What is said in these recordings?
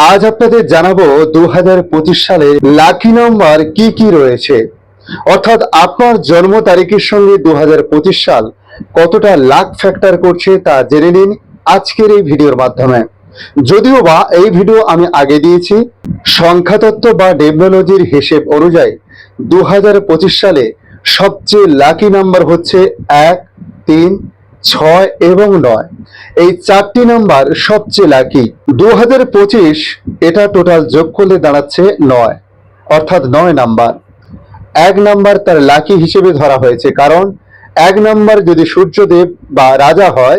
আজ আপনাদের জানাবো 2025 সালে লাকি নাম্বার কি কি রয়েছে, অর্থাৎ আপনার জন্ম তারিখের সঙ্গে 2025 সাল কতটা লাক ফ্যাক্টর করছে তা জেনে নিন আজকের এই ভিডিওর মাধ্যমে। যদিও বা এই ভিডিও আমি আগে দিয়েছি, সংখ্যাতত্ত্ব বা ডেমোলজির হিসেব অনুযায়ী 2025 সালে সবচেয়ে লাকি নাম্বার হচ্ছে 1, 3, 6 এবং 9। এই চারটি নাম্বার সবচেয়ে লাকি। 2025 এটা টোটাল যোগ করলে দাঁড়াচ্ছে 9, অর্থাৎ 9 নাম্বার। 1 নাম্বার তার লাকি হিসেবে ধরা হয়েছে, কারণ 1 নাম্বার যদি সূর্যদেব বা রাজা হয়,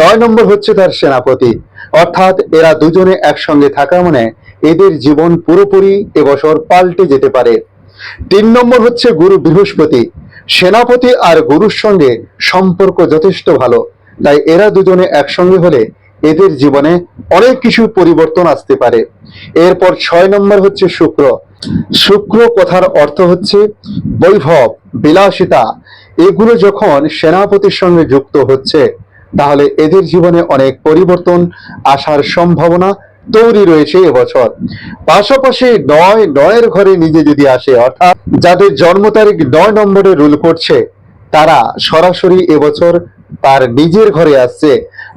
9 নম্বর হচ্ছে তার সেনাপতি, অর্থাৎ এরা দুজনে একসঙ্গে থাকা মানে এদের জীবন পুরোপুরি এবছর পাল্টে যেতে পারে। 3 নম্বর হচ্ছে গুরু বৃহস্পতি। সেনাপতি আর গুরুর সঙ্গে সম্পর্ক যথেষ্ট ভালো, তাই এরা দুজনে একসঙ্গে হলে এদের জীবনে অনেক কিছু পরিবর্তন আসতে পারে। এরপর 6 নম্বর হচ্ছে শুক্র। শুক্র কথার অর্থ হচ্ছে বৈভব, বিলাসিতা। এগুলো যখন সেনাপতির সঙ্গে যুক্ত হচ্ছে, তাহলে এদের জীবনে অনেক পরিবর্তন আসার সম্ভাবনা তৈরি রয়েছে এবছর। পাশাপাশি 9 ঘরে নিজে যদি আসে, অর্থাৎ যাদের জন্ম তারিখ 9 নম্বরে রুল করছে, তারা সরাসরি এবছর তার নিজের ঘরে আসছে,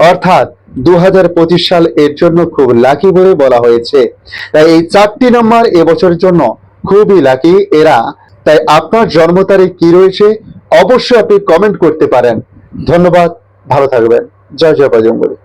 অর্থাৎ 2025 সাল এর জন্য খুব লাকি বলে বলা হয়েছে। তাই এই চারটি নাম্বার এবছরের জন্য খুবই লাকি এরা। তাই আপনার জন্ম তারিখ কি রয়েছে অবশ্যই আপনি কমেন্ট করতে পারেন। ধন্যবাদ, ভালো থাকবেন। জয় জয় বজরঙ্গবলী।